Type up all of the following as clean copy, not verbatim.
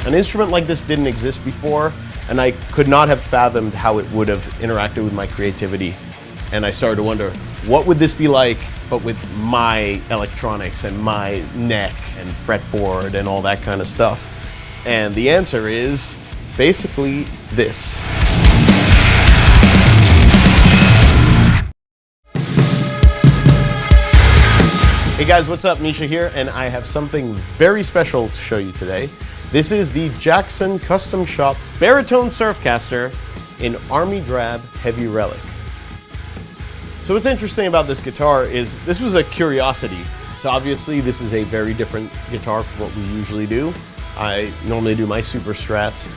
An instrument like this didn't exist before, and I could not have fathomed how it would have interacted with my creativity. And I started to wonder, what would this be like, but with my electronics and my neck and fretboard and all that kind of stuff? And the answer is basically this. Hey guys, what's up? Misha here, and I have something very special to show you today. This is the Jackson CustomShop Baritone Surfcaster in Army Drab Heavy Relic. So what's interesting about this guitar is this was a curiosity. So obviously this is a very different guitar from what we usually do. I normally do my super strats,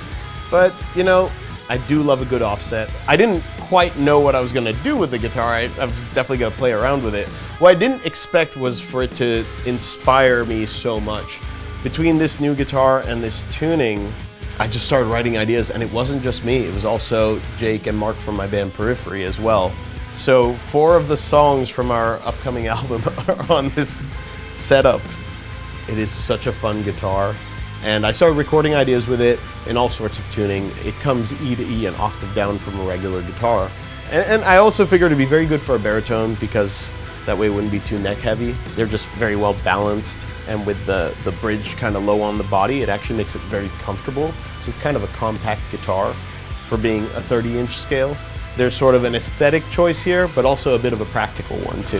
but you know, I do love a good offset. I didn't quite know what I was gonna do with the guitar. I was definitely gonna play around with it. What I didn't expect was for it to inspire me so much. Between this new guitar and this tuning, I just started writing ideas, and it wasn't just me, it was also Jake and Mark from my band Periphery as well. So 4 of the songs from our upcoming album are on this setup. It is such a fun guitar. And I started recording ideas with it in all sorts of tuning. It comes E to E, an octave down from a regular guitar. And I also figured it'd be very good for a baritone because that way it wouldn't be too neck heavy. They're just very well balanced, and with the bridge kind of low on the body, it actually makes it very comfortable. So it's kind of a compact guitar for being a 30-inch scale. There's sort of an aesthetic choice here, but also a bit of a practical one too.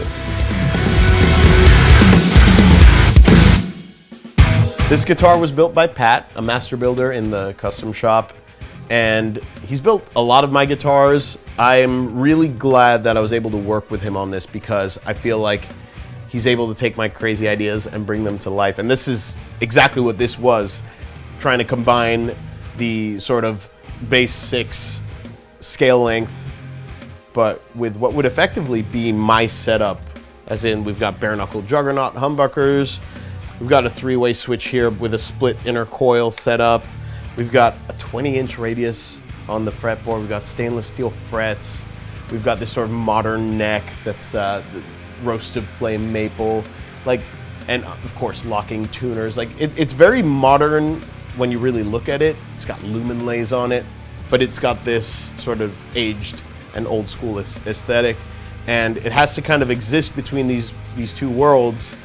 This guitar was built by Pat, a master builder in the custom shop, and he's built a lot of my guitars. I'm really glad that I was able to work with him on this because I feel like he's able to take my crazy ideas and bring them to life. And this is exactly what this was, trying to combine the sort of bass 6 scale length, but with what would effectively be my setup, as in we've got bare knuckle juggernaut humbuckers, we've got a 3-way switch here with a split inner coil setup. We've got a 20-inch radius on the fretboard. We've got stainless steel frets. We've got this sort of modern neck that's roasted flame maple, and of course locking tuners. It's very modern when you really look at it. It's got lumen lays on it, but it's got this sort of aged and old school aesthetic, and it has to kind of exist between these two worlds.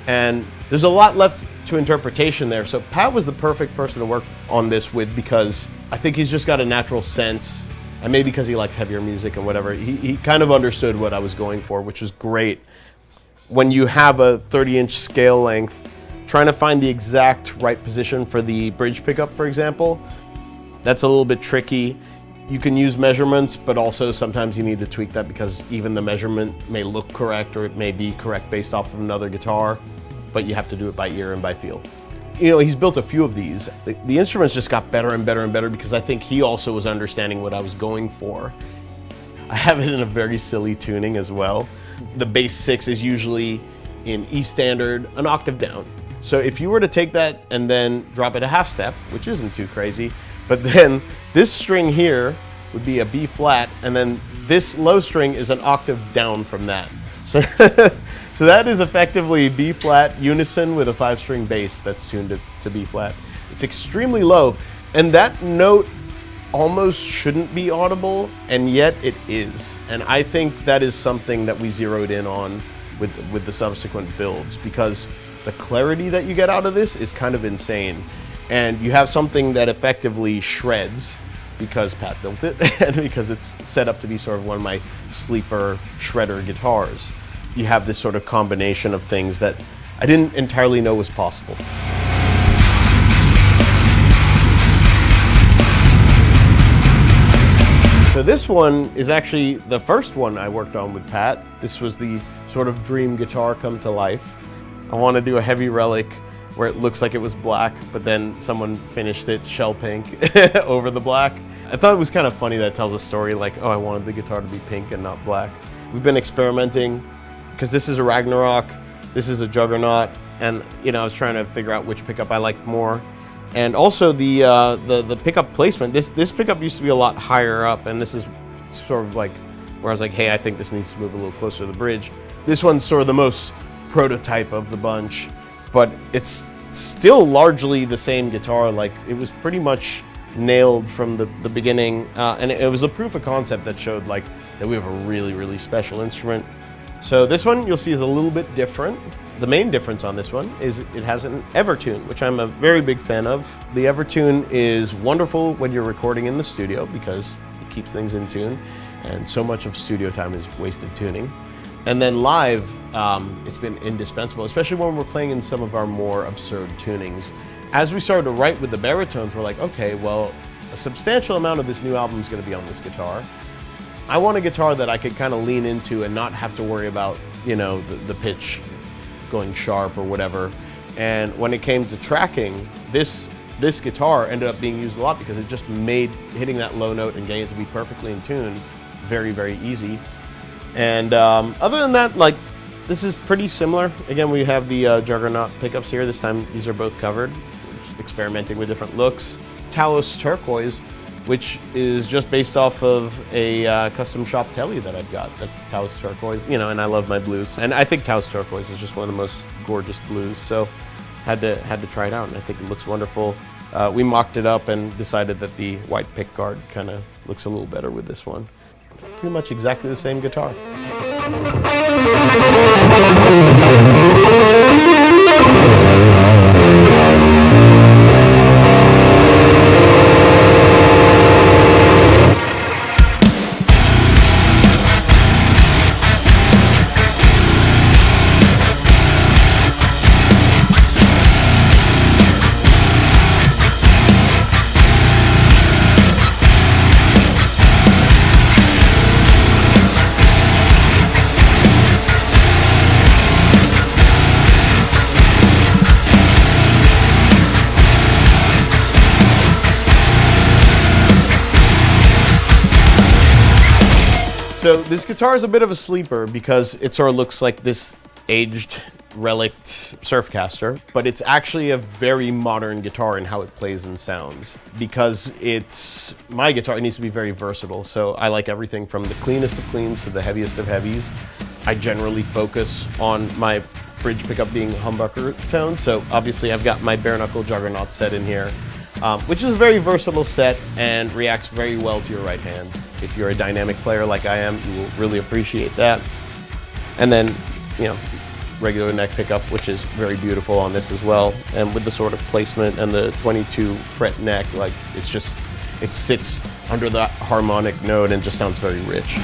And there's a lot left to interpretation there. So Pat was the perfect person to work on this with because I think he's just got a natural sense, and maybe because he likes heavier music and whatever, he kind of understood what I was going for, which was great. When you have a 30-inch scale length, trying to find the exact right position for the bridge pickup, for example, that's a little bit tricky. You can use measurements, but also sometimes you need to tweak that because even the measurement may look correct or it may be correct based off of another guitar, but you have to do it by ear and by feel. You know, he's built a few of these. The instruments just got better and better and better because I think he also was understanding what I was going for. I have it in a very silly tuning as well. The bass 6 is usually in E standard, an octave down. So if you were to take that and then drop it a half step, which isn't too crazy, but then this string here would be a B flat, and then this low string is an octave down from that. So, so that is effectively B flat unison with a 5-string bass that's tuned to B flat. It's extremely low, and that note almost shouldn't be audible, and yet it is. And I think that is something that we zeroed in on with the subsequent builds, because the clarity that you get out of this is kind of insane. And you have something that effectively shreds because Pat built it and because it's set up to be sort of one of my sleeper shredder guitars. You have this sort of combination of things that I didn't entirely know was possible. So this one is actually the first one I worked on with Pat. This was the sort of dream guitar come to life. I want to do a heavy relic where it looks like it was black, but then someone finished it shell pink over the black. I thought it was kind of funny that it tells a story like, oh, I wanted the guitar to be pink and not black. We've been experimenting because this is a Ragnarok, this is a Juggernaut, and you know, I was trying to figure out which pickup I liked more. And also the pickup placement. This pickup used to be a lot higher up, and this is sort of like where I was like, hey, I think this needs to move a little closer to the bridge. This one's sort of the most prototype of the bunch. but it's still largely the same guitar. Like, it was pretty much nailed from the beginning, and it was a proof of concept that showed like that we have a really, really special instrument. So this one you'll see is a little bit different. The main difference on this one is it has an Evertune, which I'm a very big fan of. The Evertune is wonderful when you're recording in the studio because it keeps things in tune, and so much of studio time is wasted tuning. And then live, it's been indispensable, especially when we're playing in some of our more absurd tunings. As we started to write with the baritones, we're like, okay, well, a substantial amount of this new album is going to be on this guitar. I want a guitar that I could kind of lean into and not have to worry about, you know, the pitch going sharp or whatever. And when it came to tracking, this guitar ended up being used a lot because it just made hitting that low note and getting it to be perfectly in tune very, very easy. And other than that, like, this is pretty similar. Again, we have the Juggernaut pickups here. This time these are both covered, experimenting with different looks. Talos Turquoise, which is just based off of a custom shop telly that I've got. That's Taos Turquoise, you know, and I love my blues. And I think Taos Turquoise is just one of the most gorgeous blues, so had to try it out, and I think it looks wonderful. We mocked it up and decided that the white pick guard kind of looks a little better with this one. It's pretty much exactly the same guitar. So this guitar is a bit of a sleeper because it sort of looks like this aged relict Surfcaster, but it's actually a very modern guitar in how it plays and sounds. Because it's my guitar, it needs to be very versatile. So I like everything from the cleanest of cleans to the heaviest of heavies. I generally focus on my bridge pickup being humbucker tone. So obviously I've got my bare knuckle Juggernaut set in here, which is a very versatile set and reacts very well to your right hand. If you're a dynamic player like I am, you will really appreciate that. And then, you know, regular neck pickup, which is very beautiful on this as well. And with the sort of placement and the 22 fret neck, like, it's just, it sits under the harmonic note and just sounds very rich.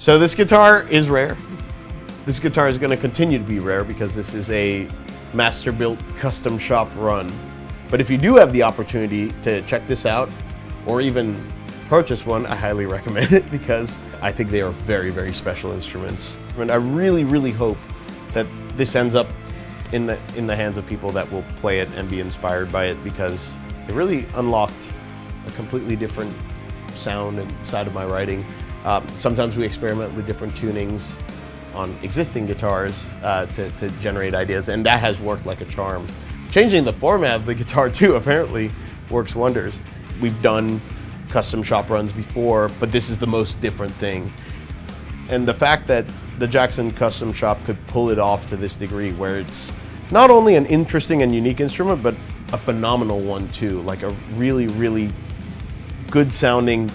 So this guitar is rare. This guitar is going to continue to be rare because this is a master-built custom shop run. But if you do have the opportunity to check this out or even purchase one, I highly recommend it because I think they are very, very special instruments. And I really, really hope that this ends up in the hands of people that will play it and be inspired by it, because it really unlocked a completely different sound and side of my writing. Sometimes we experiment with different tunings on existing guitars to generate ideas, and that has worked like a charm. Changing the format of the guitar too apparently works wonders. We've done custom shop runs before, but this is the most different thing. And the fact that the Jackson Custom Shop could pull it off to this degree, where it's not only an interesting and unique instrument, but a phenomenal one too, like a really, really good sounding,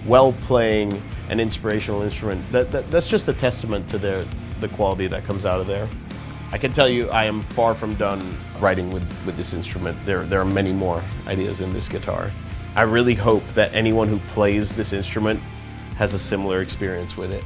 well playing, and inspirational instrument. That's just a testament to the quality that comes out of there. I can tell you I am far from done writing with this instrument. There are many more ideas in this guitar. I really hope that anyone who plays this instrument has a similar experience with it.